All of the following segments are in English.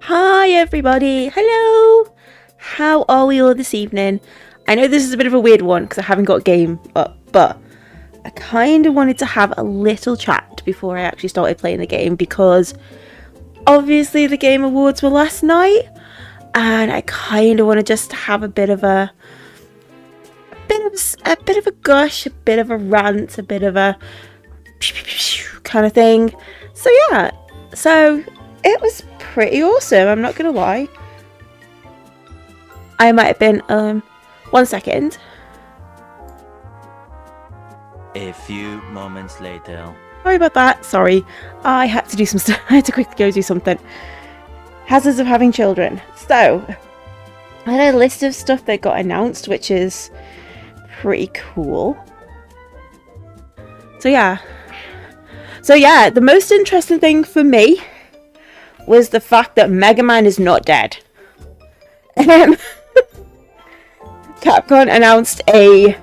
Hi everybody, hello! How are we all this evening? I know this is a bit of a weird one because I haven't got a game up, but I kind of wanted to have a little chat before I actually started playing the game because obviously the Game Awards were last night and I kind of want to just have a bit of a gush, a bit of a rant, a bit of a kind of thing. So yeah, it was pretty awesome, I'm not gonna lie. I might have been, 1 second. A few moments later. Sorry about that, sorry. I had to do some stuff, I had to quickly go do something. Hazards of having children. So, I had a list of stuff that got announced, which is pretty cool. So yeah, the most interesting thing for me was the fact that Mega Man is not dead. Capcom announced a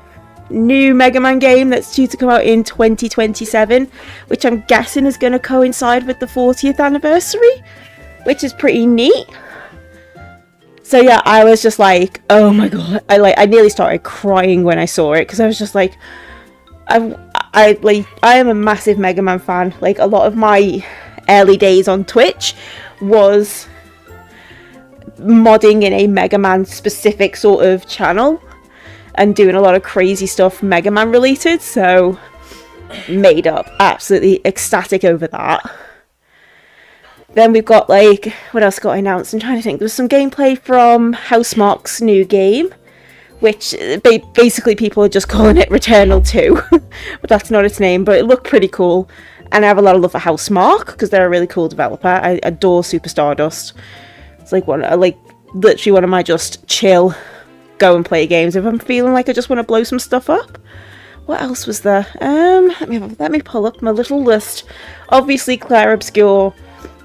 new Mega Man game that's due to come out in 2027, which I'm guessing is going to coincide with the 40th anniversary, which is pretty neat. So yeah, I was just like, oh my god, I nearly started crying when I saw it because I was just like, I am a massive Mega Man fan. Like, a lot of my early days on Twitch was modding in a Mega Man specific sort of channel and doing a lot of crazy stuff Mega Man related, so made up, absolutely ecstatic over that. Then we've got, like, what else got announced? I'm trying to think. There was some gameplay from Housemarque's new game, which basically people are just calling it Returnal 2, but that's not its name, but it looked pretty cool. And I have a lot of love for Housemarque because they're a really cool developer. I adore Super Stardust. It's like literally one of my just chill, go and play games if I'm feeling like I just want to blow some stuff up. What else was there? Let me pull up my little list. Obviously, Clair Obscur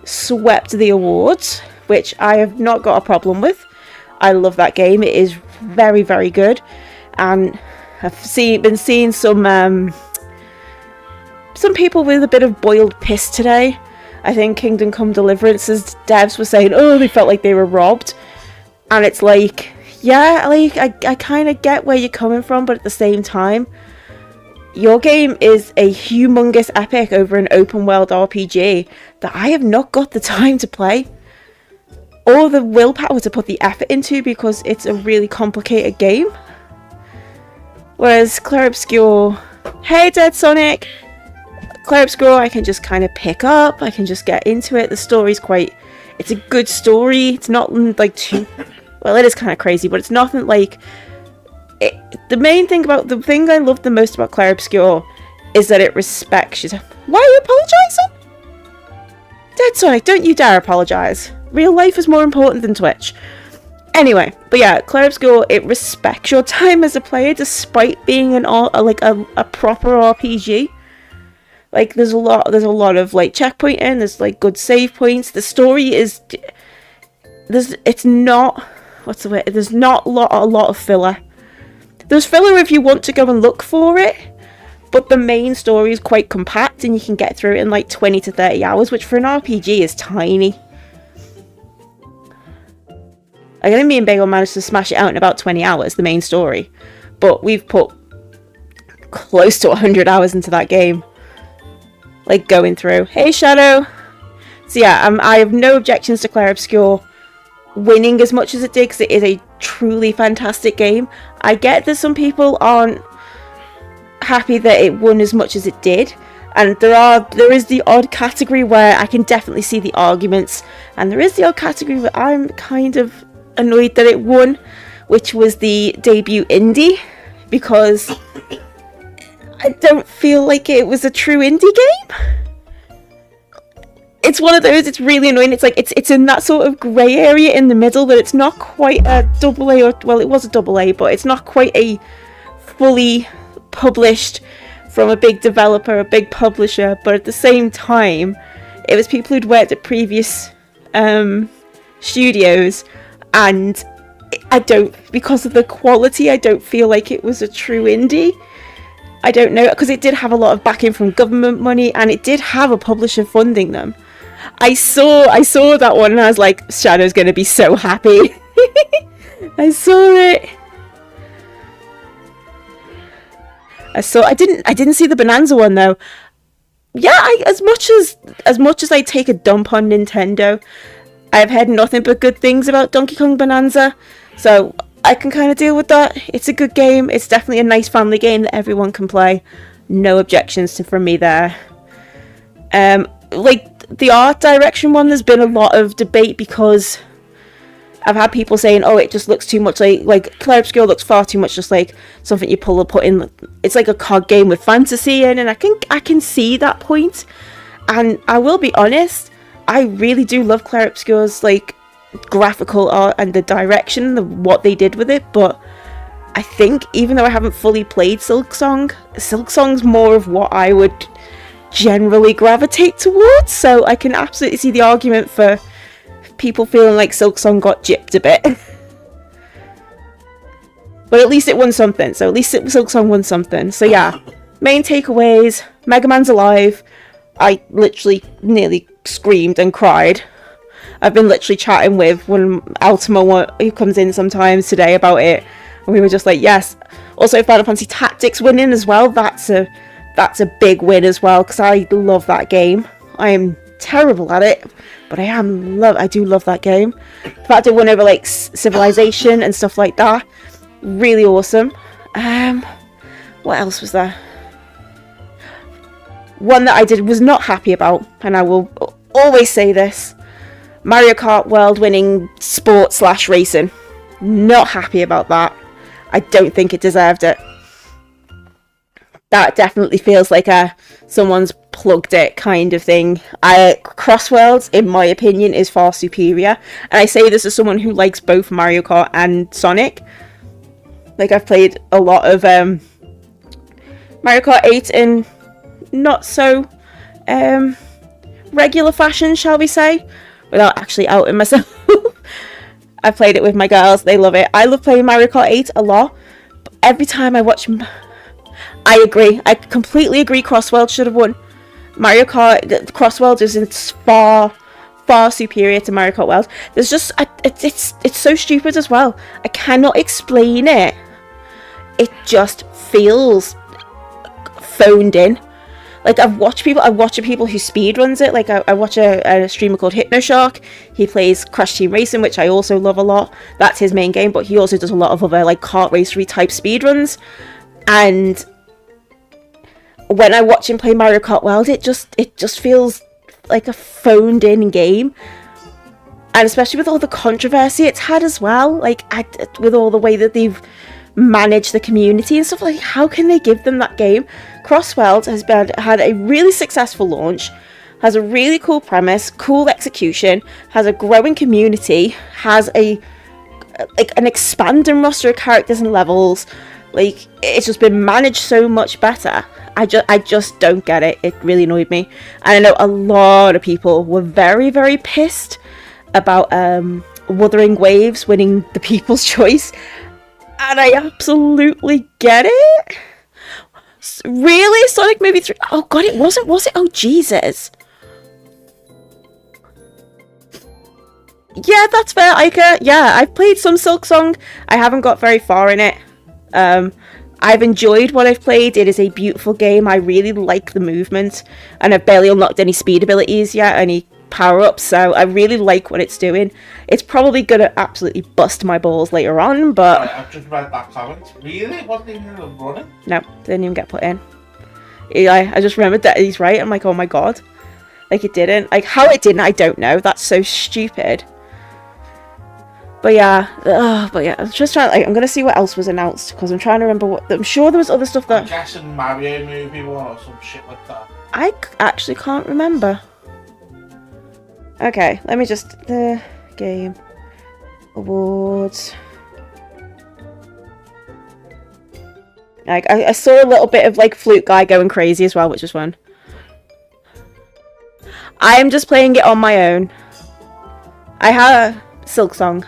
swept the awards, which I have not got a problem with. I love that game. It is very, very good, and I've been seeing some people with a bit of boiled piss today. I think Kingdom Come Deliverance's devs were saying, oh, they felt like they were robbed. And it's like, yeah, like, I kind of get where you're coming from, but at the same time, your game is a humongous epic over an open world RPG that I have not got the time to play, or the willpower to put the effort into, because it's a really complicated game. Whereas Clair Obscur, hey Dead Sonic! Clair Obscur I can just kind of pick up, I can just get into it. The story's it's a good story. It's not like too, well, it is kind of crazy, but it's nothing like it. The thing I love the most about Clair Obscur is that it respects you. Why are you apologising? Dead Sonic, don't you dare apologise. Real life is more important than Twitch. Anyway, but yeah, Clair Obscur, it respects your time as a player despite being a proper RPG. Like, there's a lot of like checkpointing, there's like good save points. The story is there's not a lot of filler. There's filler if you want to go and look for it, but the main story is quite compact and you can get through it in like 20 to 30 hours, which for an RPG is tiny. I think me and Bagel managed to smash it out in about 20 hours, the main story, but we've put close to 100 hours into that game. Like, going through. Hey, Shadow! So yeah, I have no objections to Clair Obscur winning as much as it did, because it is a truly fantastic game. I get that some people aren't happy that it won as much as it did, and there is the odd category where I can definitely see the arguments, and there is the odd category where I'm kind of annoyed that it won, which was the debut indie, because I don't feel like it was a true indie game. It's one of those, it's really annoying. It's like, it's in that sort of grey area in the middle, that it's not quite a double A, or, well, it was a double A, but it's not quite a fully published from a big developer, a big publisher, but at the same time, it was people who'd worked at previous studios, and because of the quality, I don't feel like it was a true indie. I don't know, because it did have a lot of backing from government money, and it did have a publisher funding them. I saw that one and I was like, Shadow's gonna be so happy. I saw it. I didn't see the Bonanza one though. Yeah, as much as I take a dump on Nintendo, I've heard nothing but good things about Donkey Kong Bonanza, so I can kind of deal with that. It's a good game. It's definitely a nice family game that everyone can play. No objections from me there. Like the art direction one, there's been a lot of debate because I've had people saying, "Oh, it just looks too much like Clair Obscur looks far too much just like something you put in. It's like a card game with fantasy in," and I can see that point. And I will be honest, I really do love Clair Obscur's like graphical art and the direction, what they did with it. But I think even though I haven't fully played Silksong's more of what I would generally gravitate towards. So I can absolutely see the argument for people feeling like Silksong got gypped a bit. But at least it won something. So at least Silksong won something. So yeah, main takeaways. Mega Man's alive. I literally nearly screamed and cried. I've been literally chatting with one Ultimo who comes in sometimes today about it. And we were just like, yes. Also Final Fantasy Tactics winning as well. That's a big win as well, because I love that game. I am terrible at it, but I do love that game. The fact it won over like Civilization and stuff like that, really awesome. What else was there? One that I was not happy about, and I will always say this: Mario Kart World winning sport/racing. Not happy about that. I don't think it deserved it. That definitely feels like someone's plugged it kind of thing. Crossworlds, in my opinion, is far superior. And I say this as someone who likes both Mario Kart and Sonic. Like, I've played a lot of Mario Kart 8 in not so regular fashion, shall we say, without actually outing myself. I've played it with my girls. They love it. I love playing Mario Kart 8 a lot. But every time I watch... I agree. I completely agree. Crossworld should have won. Mario Kart Crossworld is far superior to Mario Kart World. There's just it's so stupid as well. I cannot explain it. It just feels phoned in. Like I've watched people who speedruns it. Like I watch a streamer called HypnoShark. He plays Crash Team Racing, which I also love a lot. That's his main game, but he also does a lot of other like kart racery type speedruns. And when I watch him play Mario Kart World, it just feels like a phoned in game. And especially with all the controversy it's had as well, like with all the way that they've managed the community and stuff, like how can they give them that game? Crossworld has had a really successful launch, has a really cool premise, cool execution, has a growing community, has an expanding roster of characters and levels. Like, it's just been managed so much better. I just don't get it. It really annoyed me. And I know a lot of people were very, very pissed about Wuthering Waves winning the People's Choice. And I absolutely get it. Really? Sonic Movie 3? Oh god, it wasn't, was it? Oh Jesus. Yeah, that's fair, Ica. Yeah, I've played some Silksong. I haven't got very far in it. I've enjoyed what I've played. It is a beautiful game. I really like the movement, and I've barely unlocked any speed abilities yet, any power-ups, so I really like what it's doing. It's probably gonna absolutely bust my balls later on, but... I've just read that comment. Really? It wasn't even running? No, didn't even get put in. I just remembered that he's right. I'm like, oh my god. Like, it didn't. Like, how it didn't, I don't know. That's so stupid. But yeah, I'm just trying. Like, I'm gonna see what else was announced because I'm trying to remember what. I'm sure there was other stuff that. I'm guessing Mario movie one or some shit like that. I actually can't remember. Okay, let me just the game awards. Like, I saw a little bit of like Flute Guy going crazy as well, which was fun. I am just playing it on my own. I have Silksong.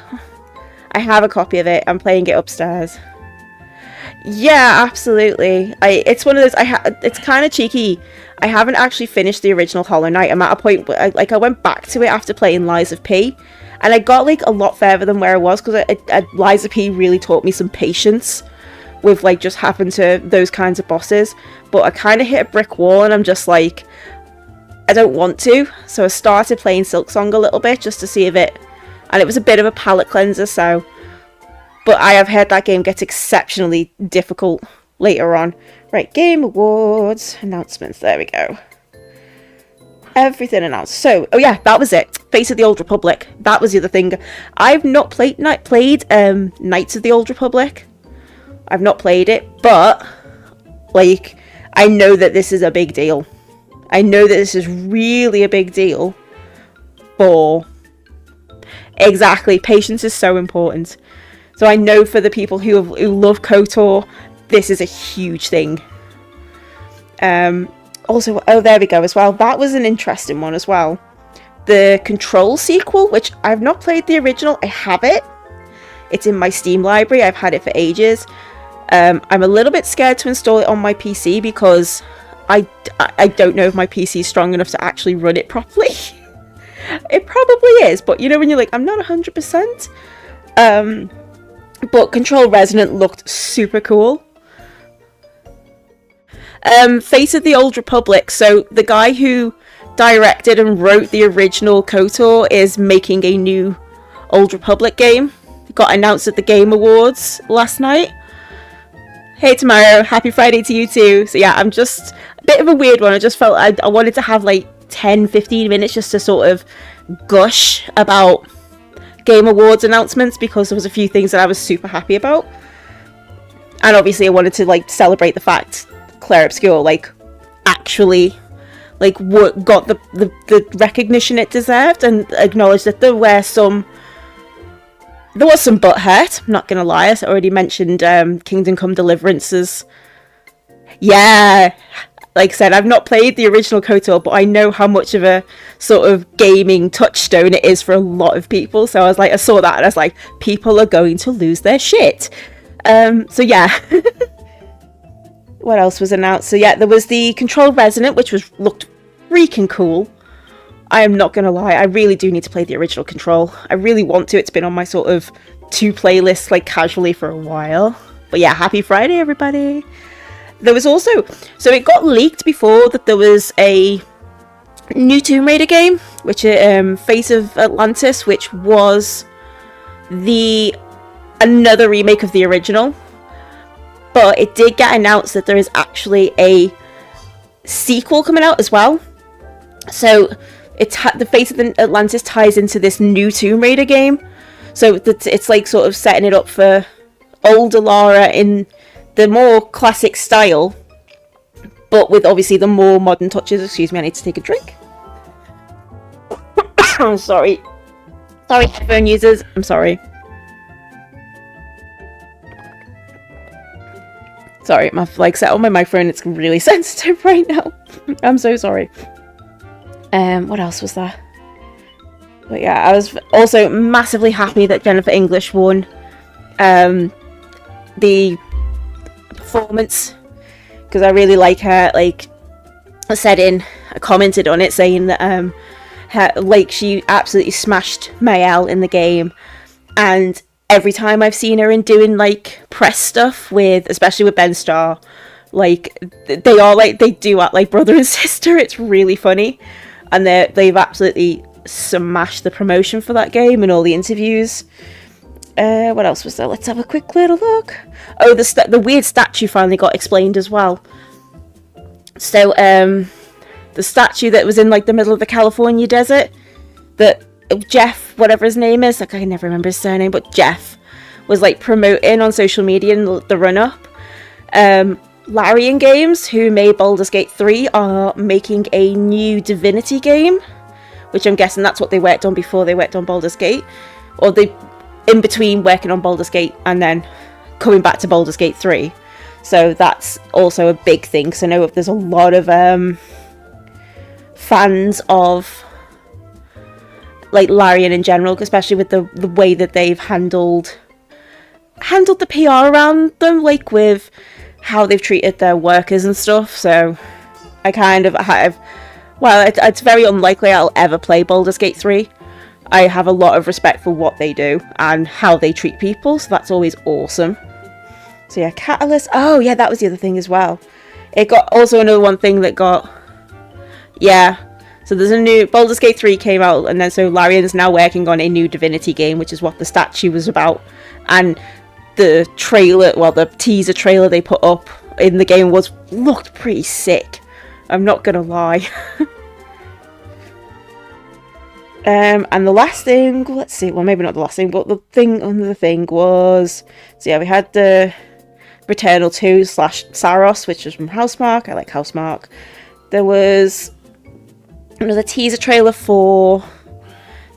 I have a copy of it. I'm playing it upstairs. Yeah, absolutely. It's one of those. It's kind of cheeky. I haven't actually finished the original Hollow Knight. I'm at a point where I went back to it after playing Lies of P, and I got like a lot further than where I was because Lies of P really taught me some patience with like just happened to those kinds of bosses. But I kind of hit a brick wall, and I'm just like, I don't want to. So I started playing Silksong a little bit just to see if it, and it was a bit of a palate cleanser. So. But I have heard that game gets exceptionally difficult later on. Right, Game Awards announcements. There we go. Everything announced. So, oh yeah, that was it. Face of the Old Republic. That was the other thing. I've not played Knights of the Old Republic. I've not played it, but like I know that this is a big deal. I know that this is really a big deal. For exactly, patience is so important. So I know for the people who love KOTOR, this is a huge thing. Also, oh, there we go as well. That was an interesting one as well. The Control sequel, which I've not played the original. I have it. It's in my Steam library. I've had it for ages. I'm a little bit scared to install it on my PC because I don't know if my PC is strong enough to actually run it properly. It probably is, but you know when you're like, I'm not 100%. But Control Resonant looked super cool. Face of the Old Republic. So the guy who directed and wrote the original KOTOR is making a new Old Republic game. It got announced at the Game Awards last night. Hey Tamara, happy Friday to you too. So yeah, I'm just a bit of a weird one. I just felt I wanted to have like 10-15 minutes just to sort of gush about Game Awards announcements because there was a few things that I was super happy about, and obviously I wanted to like celebrate the fact Claire Obscure like actually like got the recognition it deserved, and acknowledge that there was some butt hurt. I'm not gonna lie, I already mentioned Kingdom Come Deliverances. Yeah, like I said, I've not played the original KOTOR, but I know how much of a sort of gaming touchstone it is for a lot of people. So I saw that and I was like, people are going to lose their shit. So yeah. What else was announced? So yeah, there was the Control Resonant, which looked freaking cool. I am not gonna lie, I really do need to play the original Control. I really want to. It's been on my sort of 2 playlists like casually for a while. But yeah, happy Friday everybody. There was also, so it got leaked before that there was a new Tomb Raider game, which Face of Atlantis, which was another remake of the original. But it did get announced that there is actually a sequel coming out as well. So the Face of Atlantis ties into this new Tomb Raider game. So it's like sort of setting it up for older Lara in the more classic style, but with obviously the more modern touches. Excuse me, I need to take a drink. I'm sorry. Sorry, headphone users. I'm sorry. Sorry, my set on my microphone. It's really sensitive right now. I'm so sorry. What else was there? But yeah, I was also massively happy that Jennifer English won the performance, because I really like her. Like I commented on it saying that she absolutely smashed Smaell in the game, and every time I've seen her in doing like press stuff especially with Ben Starr, like they do act like brother and sister. It's really funny, and they've absolutely smashed the promotion for that game and all the interviews. What else was there? Let's have a quick little look. Oh, the weird statue finally got explained as well. So, the statue that was in like the middle of the California desert, that Jeff, whatever his name is, like I can never remember his surname, but Jeff was like promoting on social media in the run-up. Larian Games, who made Baldur's Gate 3, are making a new Divinity game, which I'm guessing that's what they worked on before they worked on Baldur's Gate, or they in between working on Baldur's Gate and then coming back to Baldur's Gate 3. So that's also a big thing, because I know there's a lot of fans of like Larian in general, especially with the way that they've handled handled the PR around them, like with how they've treated their workers and stuff. So I kind of have, well, it's very unlikely I'll ever play Baldur's Gate 3. I have a lot of respect for what they do and how they treat people, so that's always awesome. So yeah, Catalyst. Oh yeah, that was the other thing as well. It got also another one thing that got, yeah. So there's a new Baldur's Gate 3 came out, and then so Larian's now working on a new Divinity game, which is what the statue was about. And the trailer, well, the teaser trailer they put up in the game looked pretty sick. I'm not gonna lie. And the last thing, let's see, well, maybe not the last thing, but the thing under the thing was, so yeah, we had the Returnal 2 / Saros, which was from Housemarque. I like Housemarque. There was another teaser trailer for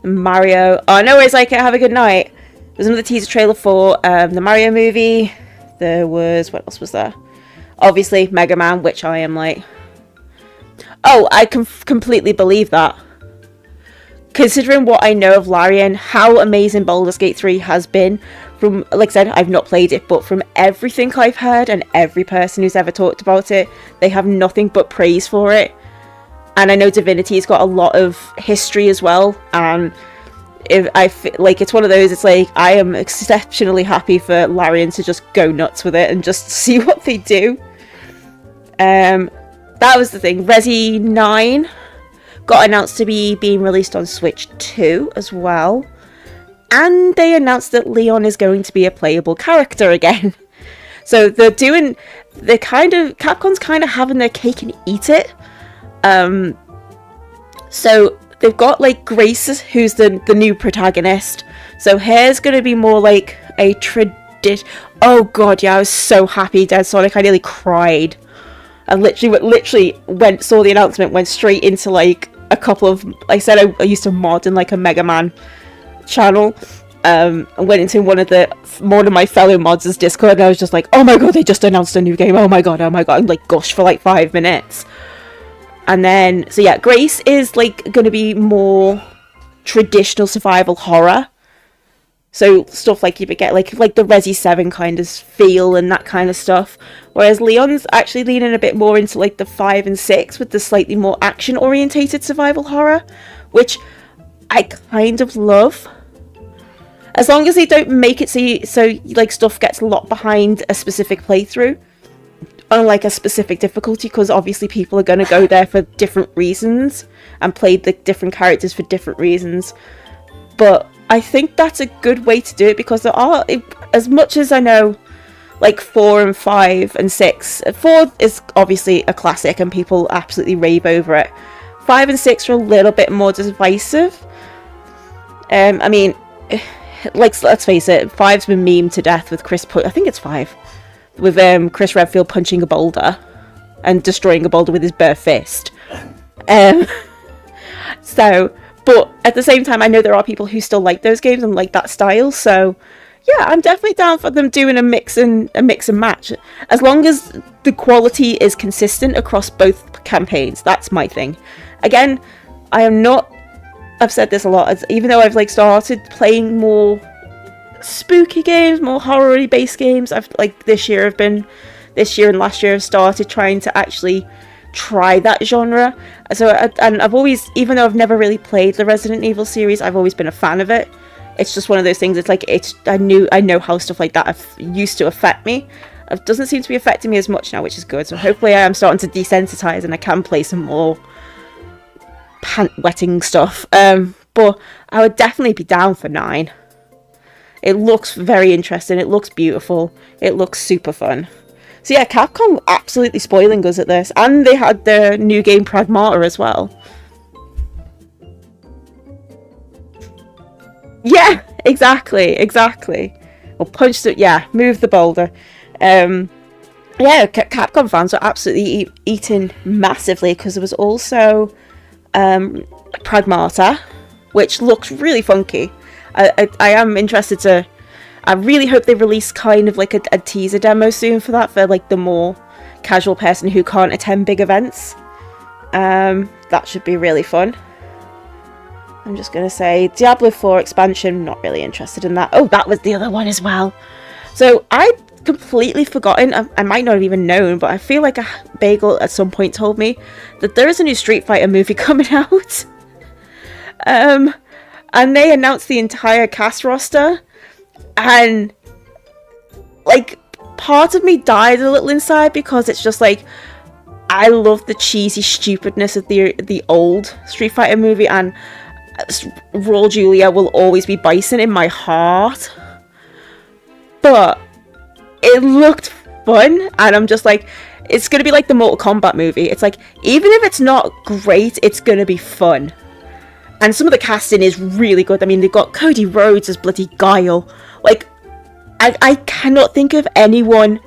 Mario. Oh, no worries, like it. Have a good night. There's another teaser trailer for the Mario movie. There was, what else was there? Obviously, Mega Man, which I am like, oh, I can completely believe that. Considering what I know of Larian, how amazing Baldur's Gate 3 has been, from, like I said, I've not played it, but from everything I've heard and every person who's ever talked about it, they have nothing but praise for it. And I know Divinity's got a lot of history as well, and if I feel like it's one of those, it's like I am exceptionally happy for Larian to just go nuts with it and just see what they do. That was the thing. Resi 9 got announced to be being released on Switch 2 as well, and they announced that Leon is going to be a playable character again. So Capcom's kind of having their cake and eat it. So they've got like Grace, who's the new protagonist. So her's going to be more like a oh god, yeah, I was so happy, Dead Sonic, I nearly cried. I literally saw the announcement, went straight into like a couple of, I said I used to mod in like a Mega Man channel, and went into one of my fellow mods' Discord, and I was just like, oh my god, they just announced a new game, oh my god, and like gush for like 5 minutes. And then, so yeah, Grace is like going to be more traditional survival horror. So stuff like you would get like the Resi 7 kind of feel and that kind of stuff. Whereas Leon's actually leaning a bit more into like the 5 and 6 with the slightly more action orientated survival horror, which I kind of love. As long as they don't make it so like stuff gets locked behind a specific playthrough on like a specific difficulty, because obviously people are going to go there for different reasons and play the different characters for different reasons. But I think that's a good way to do it, because there are, as much as I know, like 4 and 5 and 6, 4 is obviously a classic and people absolutely rave over it. 5 and 6 are a little bit more divisive. I mean, like, let's face it, 5's been memed to death with I think it's 5, with Chris Redfield punching a boulder and destroying a boulder with his bare fist. So, but at the same time, I know there are people who still like those games and like that style. So, yeah, I'm definitely down for them doing a mix and match, as long as the quality is consistent across both campaigns. That's my thing. Again, I am not. I've said this a lot. Even though I've like started playing more spooky games, more horror-y based games, I've like this year and last year I've started trying to actually try that genre. So, and I've always, even though I've never really played the Resident Evil series, I've always been a fan of it. It's just one of those things. It's like I know how stuff like that used to affect me. It doesn't seem to be affecting me as much now, which is good. So hopefully I am starting to desensitize and I can play some more pant-wetting stuff. But I would definitely be down for 9. It looks very interesting. It looks beautiful. It looks super fun. So yeah, Capcom absolutely spoiling us at this. And they had their new game Pragmata as well. Yeah, exactly. Well, move the boulder. Yeah, Capcom fans are absolutely eating massively, because there was also Pragmata, which looks really funky. I am interested to. I really hope they release kind of like a teaser demo soon for that, for like the more casual person who can't attend big events. That should be really fun. I'm just going to say Diablo 4 expansion, not really interested in that. Oh, that was the other one as well. So I'd completely forgotten, I might not have even known, but I feel like a bagel at some point told me that there is a new Street Fighter movie coming out. And they announced the entire cast roster, and like part of me died a little inside, because it's just like, I love the cheesy stupidness of the old Street Fighter movie, and Raul Julia will always be Bison in my heart. But it looked fun, and I'm just like, it's gonna be like the Mortal Kombat movie. It's like, even if it's not great, it's gonna be fun. And some of the casting is really good. I mean, they've got Cody Rhodes as bloody Guile. Like, I cannot think of anyone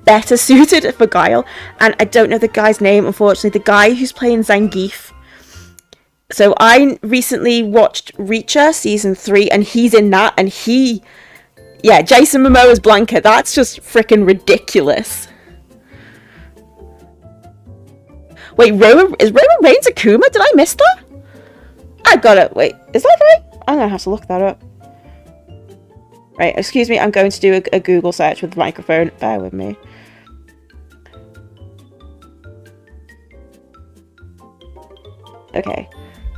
better suited for Guile. And I don't know the guy's name, unfortunately. The guy who's playing Zangief. So I recently watched Reacher season 3, and he's in that, and yeah, Jason Momoa as Blanca. That's just freaking ridiculous. Wait, is Roman Reigns Akuma? Did I miss that? I got it. Wait, is that right? I'm gonna have to look that up. Right, excuse me, I'm going to do a Google search with the microphone. Bear with me. Okay.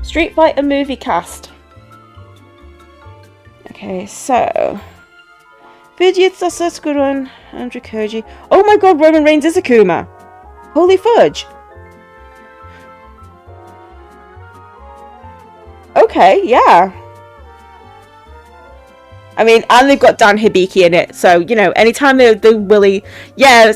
Street Fighter movie cast. Okay, so Vegeta Saskurun, Andrew Koji. Oh my god, Roman Reigns is Akuma. Holy fudge. Okay, yeah. I mean, and they've got Dan Hibiki in it, so, you know, anytime they're willing... Yeah,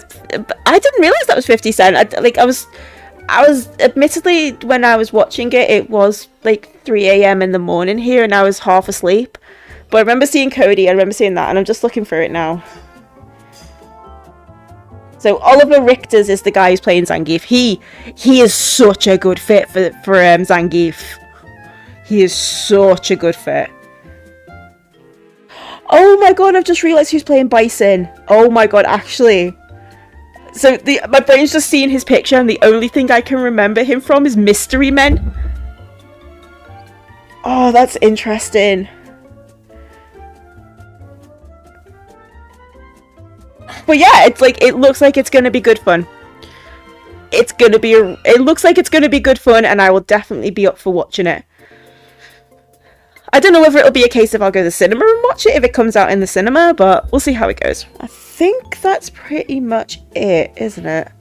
I didn't realise that was 50 Cent. I was admittedly, when I was watching it, it was like 3 a.m. in the morning here, and I was half asleep. But I remember seeing Cody, I remember seeing that, and I'm just looking through it now. So Oliver Richters is the guy who's playing Zangief. He is such a good fit for Zangief. He is such a good fit. Oh my god, I've just realised who's playing Bison. Oh my god, actually. So my brain's just seeing his picture, and the only thing I can remember him from is Mystery Men. Oh, that's interesting. But yeah, it's like, it looks like it's gonna be good fun. It looks like it's gonna be good fun, and I will definitely be up for watching it. I don't know whether it'll be a case of I'll go to the cinema and watch it if it comes out in the cinema, but we'll see how it goes. I think that's pretty much it, isn't it?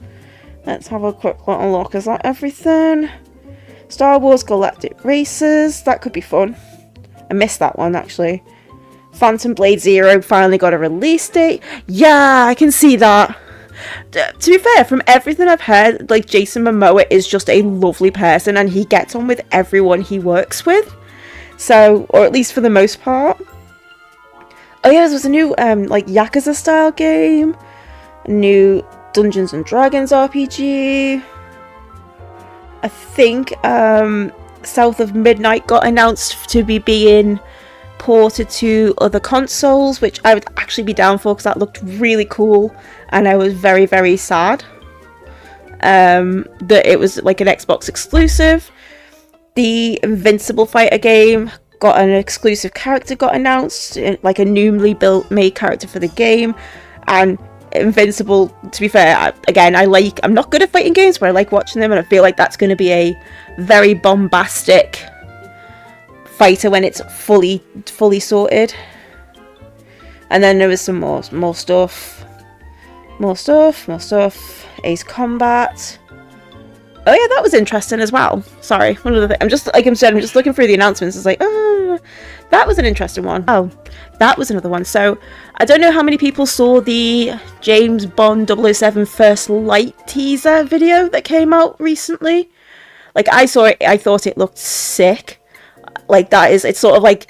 Let's have a quick little look. Is that everything? Star Wars Galactic Racers. That could be fun. I missed that one, actually. Phantom Blade Zero finally got a release date. Yeah, I can see that. To be fair, from everything I've heard, like, Jason Momoa is just a lovely person, and he gets on with everyone he works with. So, or at least for the most part. Oh yeah, there was a new, like, Yakuza style game. A new Dungeons and Dragons RPG. I think, South of Midnight got announced to be being ported to other consoles, which I would actually be down for, because that looked really cool. And I was very, very sad that it was, like, an Xbox exclusive. The Invincible Fighter game got an exclusive character got announced, like a newly made character for the game. And Invincible, to be fair, I'm not good at fighting games, but I like watching them, and I feel like that's going to be a very bombastic fighter when it's fully sorted. And then there was some more stuff. Ace Combat. Oh yeah, that was interesting as well. Sorry, one of the I'm just looking through the announcements. It's like, oh, that was an interesting one. Oh, that was another one. So I don't know how many people saw the James Bond 007 First Light teaser video that came out recently. Like, I saw it, I thought it looked sick. Like, it's sort of like,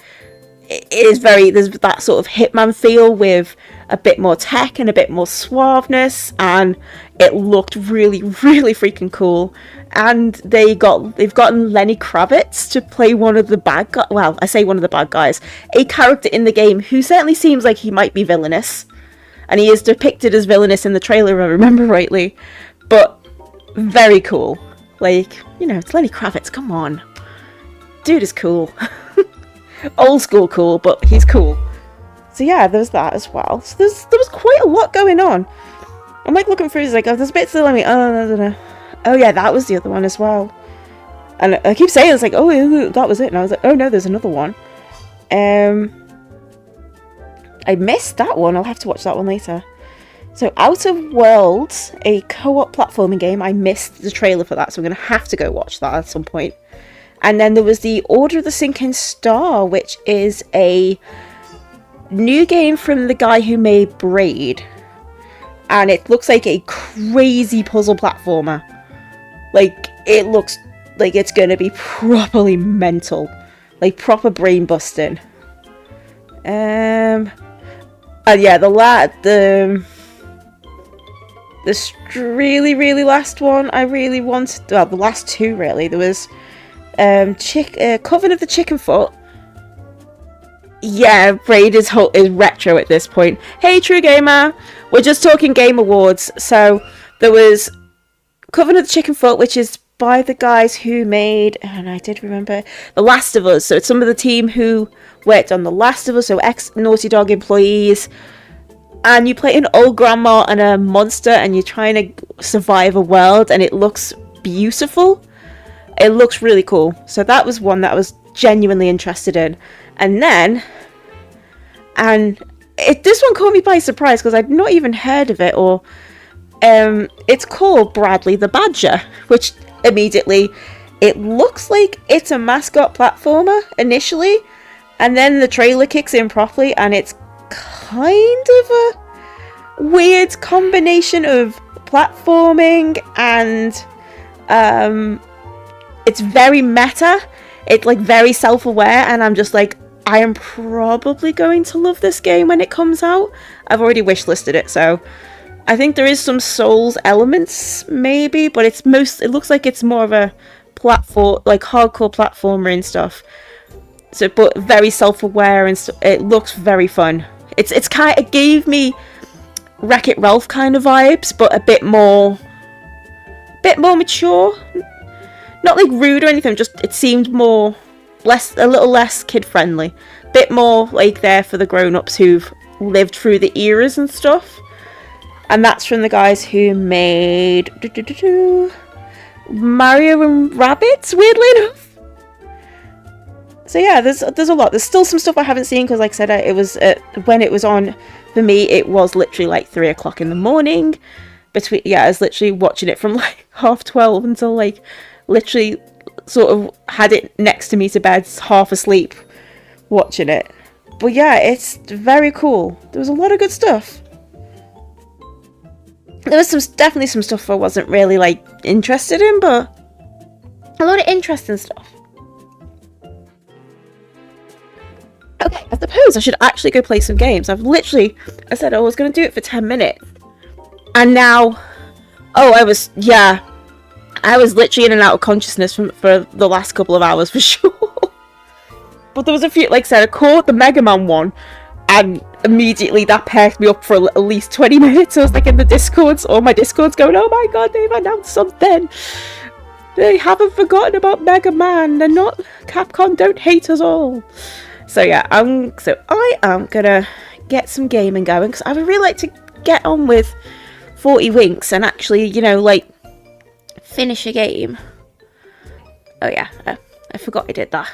there's that sort of Hitman feel with a bit more tech and a bit more suaveness, and it looked really, really freaking cool. And they've gotten Lenny Kravitz to play one of the bad guys. Well, I say one of the bad guys, a character in the game who certainly seems like he might be villainous, and he is depicted as villainous in the trailer, if I remember rightly. But very cool. Like, you know, it's Lenny Kravitz. Come on, dude is cool. Old school cool, but he's cool. So yeah, there's that as well. So there was quite a lot going on. I'm like looking through, it's like, oh, there's bits that let me, oh, no. Oh yeah, that was the other one as well. And I keep saying, it's like, oh, that was it. And I was like, oh no, there's another one. I missed that one. I'll have to watch that one later. So Outer Worlds, a co-op platforming game. I missed the trailer for that, so I'm going to have to go watch that at some point. And then there was the Order of the Sinking Star, which is a new game from the guy who made Braid. And it looks like a crazy puzzle platformer. Like, it looks like it's going to be properly mental. Like, proper brain busting. And yeah, the really last one I really wanted, well, the last two really, there was Coven of the Chicken Foot. Yeah, Braid is retro at this point. Hey, True Gamer, we're just talking Game Awards. So there was Coven of the Chicken Foot, which is by the guys who made, and I did remember, The Last of Us. So it's some of the team who worked on The Last of Us, so ex-Naughty Dog employees. And you play an old grandma and a monster, and you're trying to survive a world, and it looks beautiful. It looks really cool. So that was one that I was genuinely interested in. And then, this one caught me by surprise because I'd not even heard of it, or it's called Bradley the Badger, which immediately, it looks like it's a mascot platformer initially, and then the trailer kicks in properly, and it's kind of a weird combination of platforming and it's very meta. It's like very self-aware, and I'm just like, I am probably going to love this game when it comes out. I've already wishlisted it, so I think there is some Souls elements maybe, but it looks like it's more of a platform, like hardcore platformer and stuff. So, but very self-aware, and it looks very fun. It gave me Wreck-It Ralph kind of vibes, but a bit more mature. Not like rude or anything, just it seemed a little less kid-friendly. Bit more like there for the grown-ups who've lived through the eras and stuff. And that's from the guys who made Mario and Rabbids, weirdly enough. So yeah, there's a lot. There's still some stuff I haven't seen because, like I said, it was when it was on for me, it was literally like 3 o'clock in the morning. I was literally watching it from like 12:30 until like literally sort of had it next to me to bed, half asleep, watching it. But yeah, it's very cool. There was a lot of good stuff. There was definitely some stuff I wasn't really like interested in, but a lot of interesting stuff. Okay, I suppose I should actually go play some games. I said I was going to do it for 10 minutes. And now, I was literally in and out of consciousness for the last couple of hours for sure. But there was a few, like I said, I caught the Mega Man one, and immediately that perked me up for at least 20 minutes. I was like in the Discords, all my Discords going, oh my god, they've announced something. They haven't forgotten about Mega Man. They're not, Capcom don't hate us all. So yeah, I am gonna get some gaming going because I would really like to get on with 40 Winks and actually, like finish a game. Oh yeah, I forgot I did that.